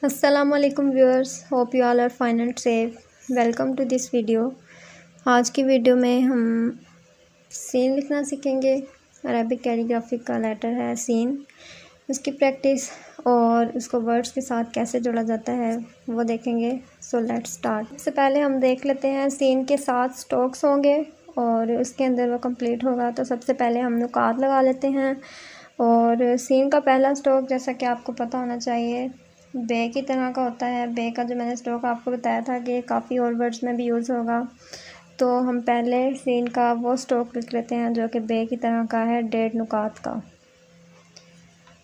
अस्सलामुअलैकुम viewers, hope you all are fine and safe. Welcome to this video. आज की video में हम सीन लिखना सीखेंगे। अरबिक कैलीग्राफी का लेटर है सीन, उसकी प्रैक्टिस और उसको वर्ड्स के साथ कैसे जोड़ा जाता है वो देखेंगे। So let's start. सबसे पहले हम देख लेते हैं सीन के 7 स्ट्रोक्स होंगे और उसके अंदर वो कंप्लीट होगा। तो सबसे पहले हम नुकात लगा लेते हैं। और सीन का पहला स्ट्रोक जैसा कि आपको पता होना चाहिए बे की तरह का होता है। बे का जो मैंने स्ट्रोक आपको बताया था कि काफ़ी और वर्ड्स में भी यूज़ होगा। तो हम पहले सीन का वो स्ट्रोक लिख लेते हैं जो कि बे की तरह का है, 1.5 नुकात का।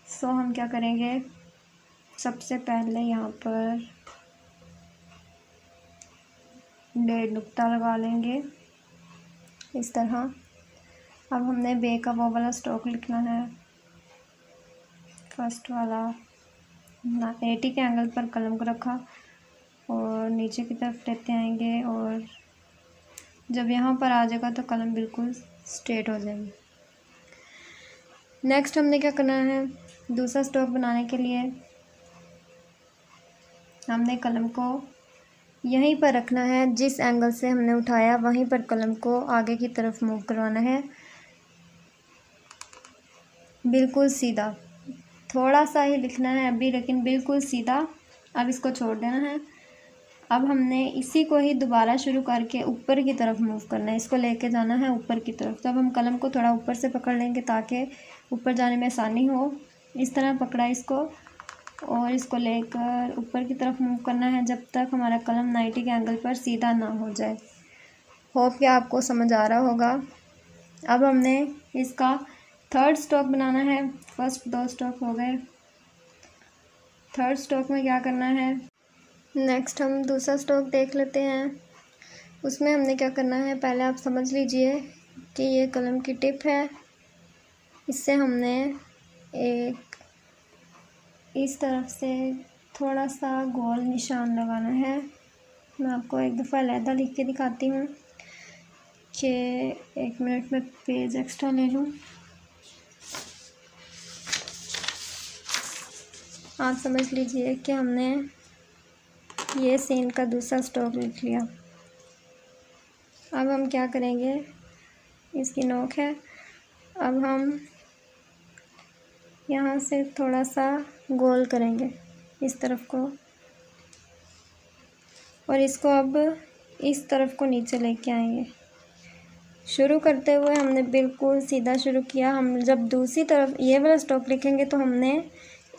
सो हम क्या करेंगे, सबसे पहले यहाँ पर 1.5 नुक्ता लगा लेंगे इस तरह। अब हमने बे का वो वाला स्ट्रोक लिखना है, फर्स्ट वाला। 80 के एंगल पर कलम को रखा और नीचे की तरफ लेते आएंगे और जब यहाँ पर आ जाएगा तो कलम बिल्कुल स्ट्रेट हो जाएगी। नेक्स्ट हमने क्या करना है, दूसरा स्ट्रोक बनाने के लिए हमने कलम को यहीं पर रखना है। जिस एंगल से हमने उठाया वहीं पर कलम को आगे की तरफ मूव करवाना है, बिल्कुल सीधा। थोड़ा सा ही लिखना है अभी, लेकिन बिल्कुल सीधा। अब इसको छोड़ देना है। अब हमने इसी को ही दोबारा शुरू करके ऊपर की तरफ मूव करना है, इसको लेके जाना है ऊपर की तरफ। तो अब हम कलम को थोड़ा ऊपर से पकड़ लेंगे ताकि ऊपर जाने में आसानी हो। इस तरह पकड़ा इसको और इसको लेकर ऊपर की तरफ मूव करना है जब तक हमारा कलम 90 के एंगल पर सीधा ना हो जाए। होप कि आपको समझ आ रहा होगा। अब हमने इसका थर्ड स्ट्रोक बनाना है। फर्स्ट 2 स्ट्रोक हो गए। थर्ड स्ट्रोक में क्या करना है, नेक्स्ट हम दूसरा स्ट्रोक देख लेते हैं। उसमें हमने क्या करना है, पहले आप समझ लीजिए कि ये कलम की टिप है। इससे हमने एक इस तरफ से थोड़ा सा गोल निशान लगाना है। मैं आपको एक दफ़ा अलहदा लिख के दिखाती हूँ कि 1 मिनट में पेज एक्स्ट्रा ले लूँ। आप समझ लीजिए कि हमने ये सीन का दूसरा स्ट्रोक लिख लिया। अब हम क्या करेंगे, इसकी नोक है। अब हम यहाँ से थोड़ा सा गोल करेंगे इस तरफ को और इसको अब इस तरफ को नीचे लेके आएंगे। शुरू करते हुए हमने बिल्कुल सीधा शुरू किया। हम जब दूसरी तरफ ये वाला स्ट्रोक लिखेंगे तो हमने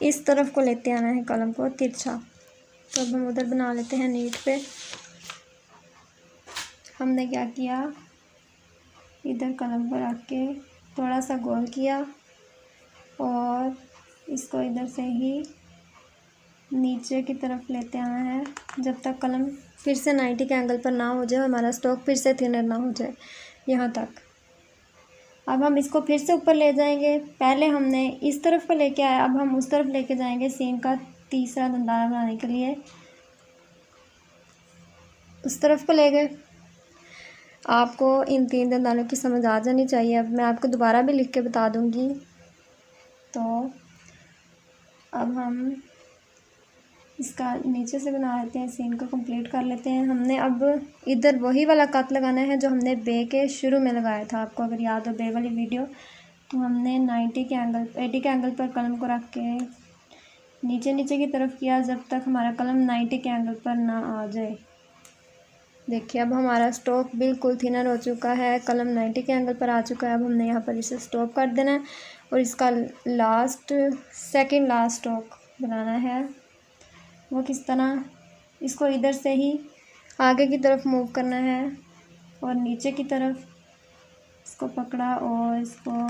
इस तरफ को लेते आना है कलम को तिरछा। तो अब हम उधर बना लेते हैं नीट पे। हमने क्या किया, इधर कलम पर आके थोड़ा सा गोल किया और इसको इधर से ही नीचे की तरफ लेते आना है जब तक कलम फिर से 90 के एंगल पर ना हो जाए, हमारा स्ट्रोक फिर से थिनर ना हो जाए यहाँ तक। अब हम इसको फिर से ऊपर ले जाएंगे। पहले हमने इस तरफ को लेके आया, अब हम उस तरफ लेके जाएंगे सीन का तीसरा दंदाना बनाने के लिए। उस तरफ को ले गए। आपको इन 3 दंदानों की समझ आ जानी चाहिए। अब मैं आपको दोबारा भी लिख के बता दूँगी। तो अब हम इसका नीचे से बना लेते हैं, सीन को कंप्लीट कर लेते हैं। हमने अब इधर वही वाला कट लगाना है जो हमने बे के शुरू में लगाया था। आपको अगर याद हो बे वाली वीडियो, तो हमने 80 के एंगल पर कलम को रख के नीचे नीचे की तरफ किया जब तक हमारा कलम 90 के एंगल पर ना आ जाए। देखिए अब हमारा स्ट्रोक बिल्कुल थिनर हो चुका है, कलम 90 के एंगल पर आ चुका है। अब हमने यहाँ पर इसे स्टॉप कर देना है और इसका सेकंड लास्ट स्ट्रोक बनाना है। वो किस तरह, इसको इधर से ही आगे की तरफ मूव करना है और नीचे की तरफ इसको पकड़ा और इसको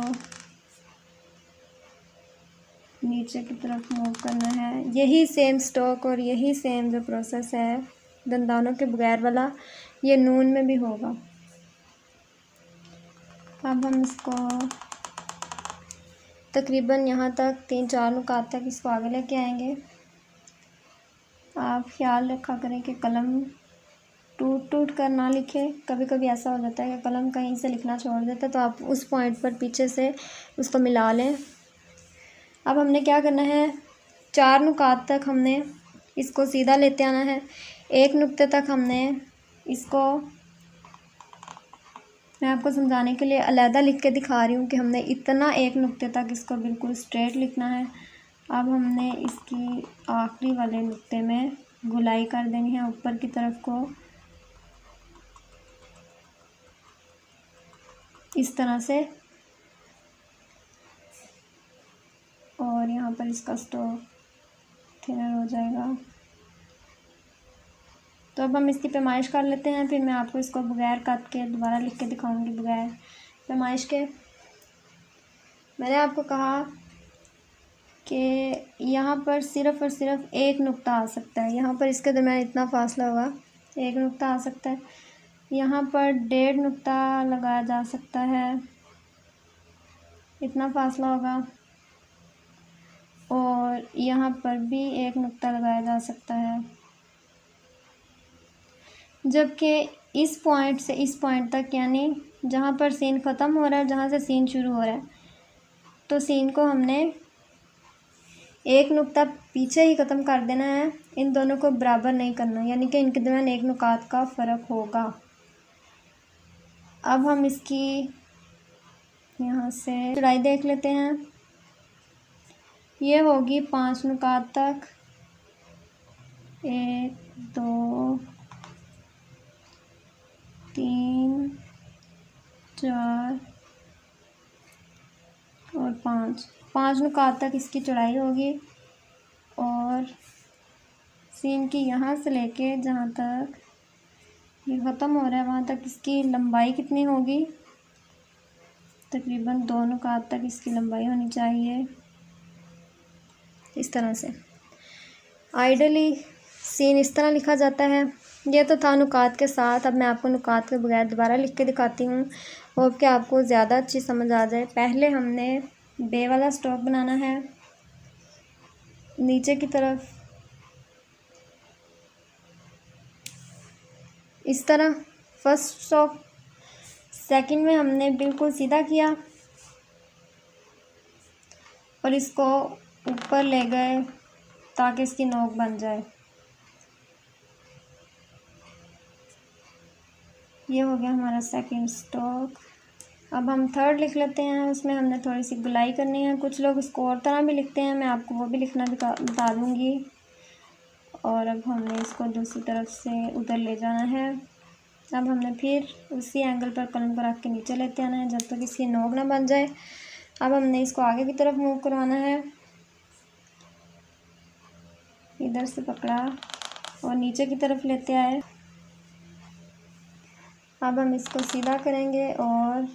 नीचे की तरफ मूव करना है। यही सेम स्ट्रोक और यही सेम जो प्रोसेस है दंदानों के बगैर वाला, ये नून में भी होगा। अब हम इसको तकरीबन यहाँ तक 3-4 नुकात तक इसको आगे लेके आएंगे। आप ख्याल रखा करें कि कलम टूट कर ना लिखे। कभी कभी ऐसा हो जाता है कि कलम कहीं से लिखना छोड़ देता है, तो आप उस पॉइंट पर पीछे से उसको मिला लें। अब हमने क्या करना है, 4 नुकात तक हमने इसको सीधा लेते आना है। एक नुक्ते तक हमने इसको, मैं आपको समझाने के लिए अलहदा लिख के दिखा रही हूँ कि हमने इतना एक नुक्ते तक इसको बिल्कुल स्ट्रेट लिखना है। अब हमने इसकी आखिरी वाले नुक्ते में गुलाई कर देनी है ऊपर की तरफ को, इस तरह से, और यहाँ पर इसका स्टोक थिनर हो जाएगा। तो अब हम इसकी पैमाइश कर लेते हैं, फिर मैं आपको इसको बगैर कट के दोबारा लिख के दिखाऊंगी बगैर पैमाइश के। मैंने आपको कहा कि यहाँ पर सिर्फ़ और सिर्फ एक नुक्ता आ सकता है, यहाँ पर इसके दरम्यान इतना फासला होगा, एक नुक्ता आ सकता है। यहाँ पर 1.5 नुक्ता लगाया जा सकता है, इतना फासला होगा, और यहाँ पर भी एक नुक्ता लगाया जा सकता है। जबकि इस पॉइंट से इस पॉइंट तक, यानी जहाँ पर सीन ख़त्म हो रहा है, जहाँ से सीन शुरू हो रहा है, तो सीन को हमने एक नुक्ता पीछे ही ख़त्म कर देना है, इन दोनों को बराबर नहीं करना, यानी कि इनके दरमियान एक नुकात का फ़र्क होगा। अब हम इसकी यहाँ से चौड़ाई देख लेते हैं, ये होगी 5 नुकात तक, 1 2 3 4 और 5 नुकात तक इसकी चौड़ाई होगी। और सीन की यहाँ से लेके जहाँ तक ये ख़त्म हो रहा है वहाँ तक इसकी लंबाई कितनी होगी, तकरीबन 2 नुकात तक इसकी लंबाई होनी चाहिए, इस तरह से। आइडली सीन इस तरह लिखा जाता है। ये तो था नुकात के साथ, अब मैं आपको नुकात के बगैर दोबारा लिख के दिखाती हूँ, होप कि आपको ज़्यादा अच्छी समझ आ जाए। पहले हमने बे वाला स्टॉक बनाना है, नीचे की तरफ इस तरह फर्स्ट स्टॉक, सेकंड में हमने बिल्कुल सीधा किया और इसको ऊपर ले गए ताकि इसकी नोक बन जाए। ये हो गया हमारा सेकंड स्टॉक। अब हम थर्ड लिख लेते हैं, उसमें हमने थोड़ी सी गुलाई करनी है। कुछ लोग इसको और तरह भी लिखते हैं, मैं आपको वो भी लिखना बता दूँगी। और अब हमने इसको दूसरी तरफ से उधर ले जाना है। अब हमने फिर उसी एंगल पर कलम को रख के नीचे लेते आना है जब तक इसकी नोक ना बन जाए। अब हमने इसको आगे की तरफ मूव करवाना है, इधर से पकड़ा और नीचे की तरफ लेते आए। अब हम इसको सीधा करेंगे और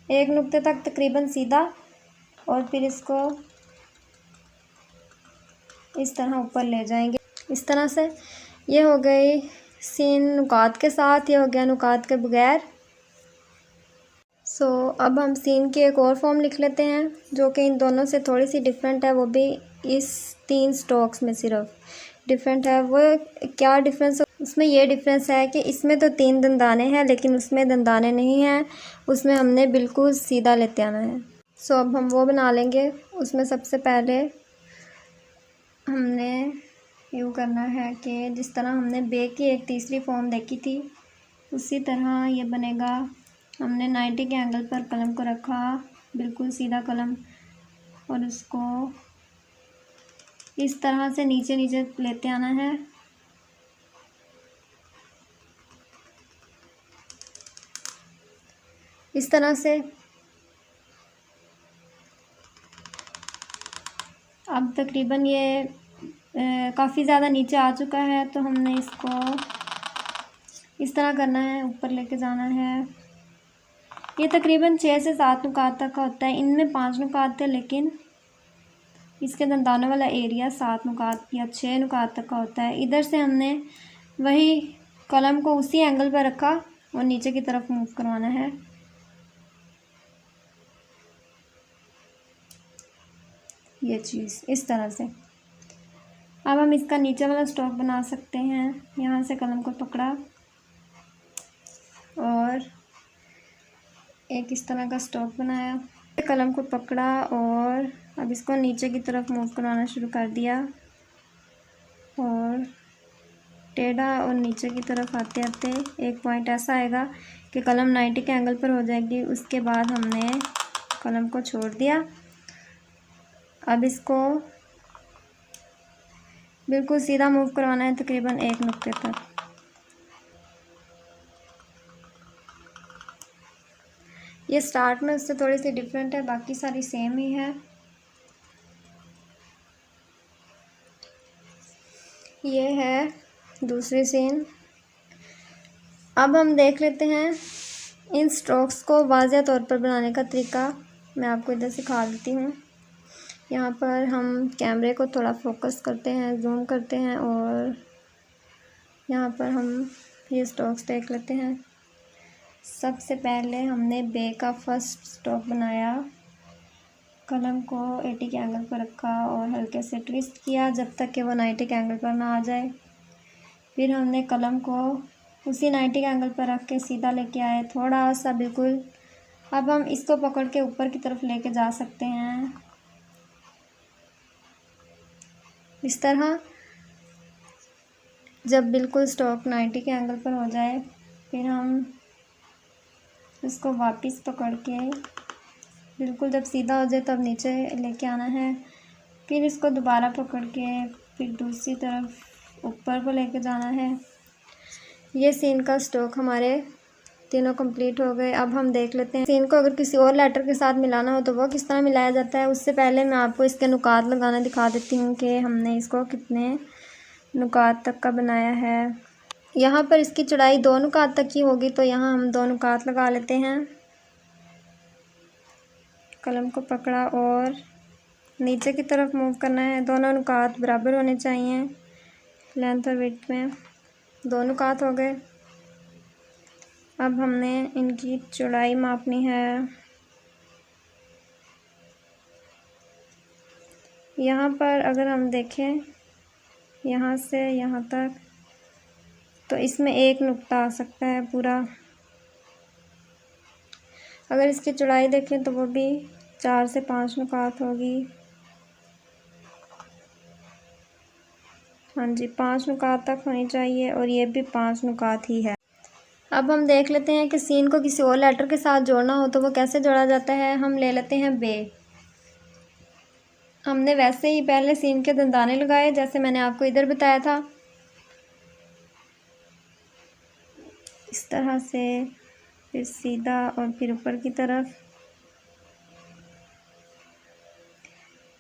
एक नुक्ते तक तकरीबन सीधा, और फिर इसको इस तरह ऊपर ले जाएंगे, इस तरह से। ये हो गई सीन नुकात के साथ, ये हो गया नुकात के बगैर। अब हम सीन की एक और फॉर्म लिख लेते हैं जो कि इन दोनों से थोड़ी सी डिफरेंट है, वो भी इस 3 स्ट्रोक्स में सिर्फ डिफरेंट है। वो क्या डिफरेंस है? उसमें ये डिफरेंस है कि इसमें तो 3 दंदाने हैं लेकिन उसमें दंदाने नहीं हैं, उसमें हमने बिल्कुल सीधा लेते आना है। अब हम वो बना लेंगे। उसमें सबसे पहले हमने यूँ करना है कि जिस तरह हमने बे की एक तीसरी फॉर्म देखी थी उसी तरह ये बनेगा। हमने 90 के एंगल पर कलम को रखा, बिल्कुल सीधा कलम, और उसको इस तरह से नीचे नीचे लेते आना है। इस तरह से। अब तकरीबन ये काफ़ी ज़्यादा नीचे आ चुका है, तो हमने इसको इस तरह करना है, ऊपर लेके जाना है। ये तकरीबन 6 से 7 नुकात तक का होता है। इनमें 5 नुकात थे लेकिन इसके दंदानों वाला एरिया 7 नुकात या 6 नुकात तक का होता है। इधर से हमने वही कलम को उसी एंगल पर रखा और नीचे की तरफ मूव करवाना है। ये चीज़ इस तरह से। अब हम इसका नीचे वाला स्टॉक बना सकते हैं। यहाँ से कलम को पकड़ा और एक इस तरह का स्टॉक बनाया, कलम को पकड़ा और अब इसको नीचे की तरफ मूव करवाना शुरू कर दिया। और टेढ़ा और नीचे की तरफ आते आते एक पॉइंट ऐसा आएगा कि कलम 90 के एंगल पर हो जाएगी। उसके बाद हमने कलम को छोड़ दिया। अब इसको बिल्कुल सीधा मूव करवाना है तकरीबन एक नुक्ते तक। ये स्टार्ट में उससे थोड़ी सी डिफरेंट है, बाकी सारी सेम ही है। ये है दूसरी सीन। अब हम देख लेते हैं इन स्ट्रोक्स को वाज़ेह तौर पर बनाने का तरीका। मैं आपको इधर सिखा देती हूँ। यहाँ पर हम कैमरे को थोड़ा फोकस करते हैं, जूम करते हैं और यहाँ पर हम ये स्ट्रोक्स देख लेते हैं। सबसे पहले हमने बे का फर्स्ट स्ट्रोक बनाया, कलम को 80 के एंगल पर रखा और हल्के से ट्विस्ट किया जब तक कि वो 90 के एंगल पर ना आ जाए। फिर हमने कलम को उसी 90 के एंगल पर रख के सीधा लेके आए, थोड़ा सा बिल्कुल। अब हम इसको पकड़ के ऊपर की तरफ लेके जा सकते हैं इस तरह। जब बिल्कुल स्ट्रोक 90 के एंगल पर हो जाए फिर हम इसको वापस पकड़ के बिल्कुल जब सीधा हो जाए तब नीचे लेके आना है। फिर इसको दोबारा पकड़ के फिर दूसरी तरफ ऊपर को लेके जाना है। ये सीन का स्ट्रोक हमारे तीनों कंप्लीट हो गए। अब हम देख लेते हैं सीन को अगर किसी और लेटर के साथ मिलाना हो तो वो किस तरह मिलाया जाता है। उससे पहले मैं आपको इसके नुकात लगाना दिखा देती हूँ कि हमने इसको कितने नुकात तक का बनाया है। यहाँ पर इसकी चौड़ाई 2 नुकात तक की होगी, तो यहाँ हम 2 नुकात लगा लेते हैं। कलम को पकड़ा और नीचे की तरफ मूव करना है। दोनों नुकात बराबर होने चाहिए लेंथ और विड्थ में। 2 नुकात हो गए। अब हमने इनकी चौड़ाई मापनी है। यहाँ पर अगर हम देखें यहाँ से यहाँ तक, तो इसमें एक नुक्ता आ सकता है पूरा। अगर इसकी चौड़ाई देखें तो वो भी 4 से 5 नुकात होगी। हाँ जी, 5 नुकात तक होनी चाहिए और ये भी 5 नुकात ही है। अब हम देख लेते हैं कि सीन को किसी और लेटर के साथ जोड़ना हो तो वो कैसे जोड़ा जाता है। हम ले लेते हैं बे। हमने वैसे ही पहले सीन के दंदाने लगाए जैसे मैंने आपको इधर बताया था, इस तरह से, फिर सीधा और फिर ऊपर की तरफ।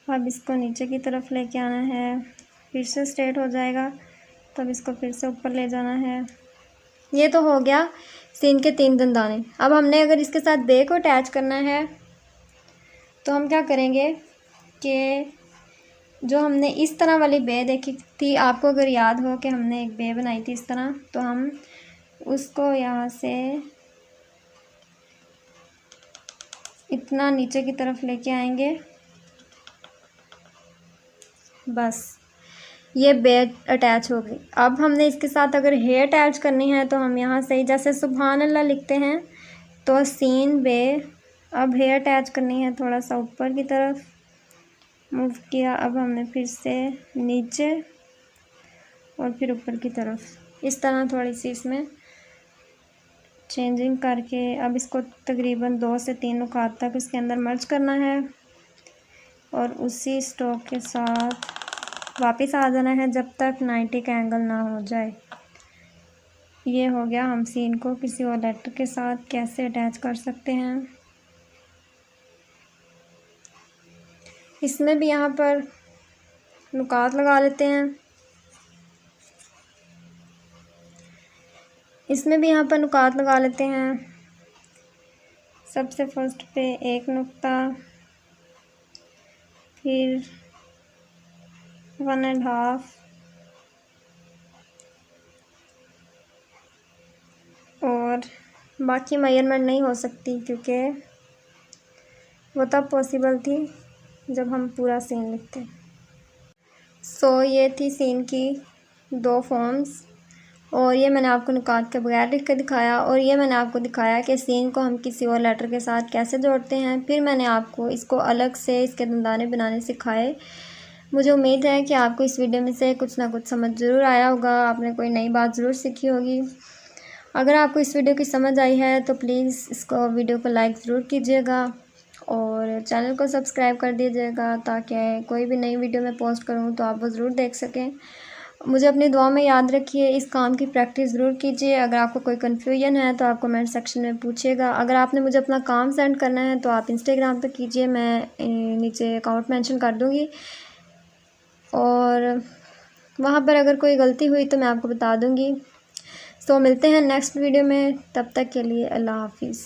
अब इसको नीचे की तरफ लेके आना है, फिर से स्ट्रेट हो जाएगा, तब इसको फिर से ऊपर ले जाना है। ये तो हो गया सीन के 3 दंदाने। अब हमने अगर इसके साथ बे को अटैच करना है तो हम क्या करेंगे कि जो हमने इस तरह वाली बे देखी थी, आपको अगर याद हो कि हमने एक बे बनाई थी इस तरह, तो हम उसको यहाँ से इतना नीचे की तरफ लेके आएंगे। बस ये बे अटैच हो गई। अब हमने इसके साथ अगर हे अटैच करनी है तो हम यहाँ से जैसे सुभान अल्लाह लिखते हैं तो सीन बे। अब हे अटैच करनी है, थोड़ा सा ऊपर की तरफ मूव किया। अब हमने फिर से नीचे और फिर ऊपर की तरफ, इस तरह थोड़ी सी इसमें चेंजिंग करके अब इसको तकरीबन 2 से 3 नुकात तक इसके अंदर मर्ज करना है और उसी स्ट्रोक के साथ वापस आ जाना है जब तक 90 का एंगल ना हो जाए। ये हो गया हम सीन को किसी और लेटर के साथ कैसे अटैच कर सकते हैं। इसमें भी यहाँ पर नुकात लगा लेते हैं। इसमें भी यहाँ पर नुकात लगा लेते हैं। सबसे फर्स्ट पे एक नुक्ता, फिर 1.5, और बाकी मेजरमेंट नहीं हो सकती क्योंकि वो तब पॉसिबल थी जब हम पूरा सीन लिखते। सो ये थी सीन की 2 फॉर्म्स, और ये मैंने आपको नुकात के बगैर लिख के दिखाया, और ये मैंने आपको दिखाया कि सीन को हम किसी और लेटर के साथ कैसे जोड़ते हैं। फिर मैंने आपको इसको अलग से इसके दंदाने बनाने सिखाए। मुझे उम्मीद है कि आपको इस वीडियो में से कुछ ना कुछ समझ ज़रूर आया होगा, आपने कोई नई बात ज़रूर सीखी होगी। अगर आपको इस वीडियो की समझ आई है तो प्लीज़ इसको वीडियो को लाइक ज़रूर कीजिएगा और चैनल को सब्सक्राइब कर दीजिएगा, ताकि कोई भी नई वीडियो मैं पोस्ट करूँ तो आप वो ज़रूर देख सकें। मुझे अपनी दुआ में याद रखिए, इस काम की प्रैक्टिस ज़रूर कीजिए। अगर आपको कोई कन्फ्यूजन है तो आप कमेंट सेक्शन में पूछिएगा। अगर आपने मुझे अपना काम सेंड करना है तो आप इंस्टाग्राम पे कीजिए, मैं नीचे अकाउंट मेंशन कर दूँगी और वहाँ पर अगर कोई गलती हुई तो मैं आपको बता दूँगी। तो मिलते हैं नेक्स्ट वीडियो में, तब तक के लिए अल्लाह हाफ़िज़।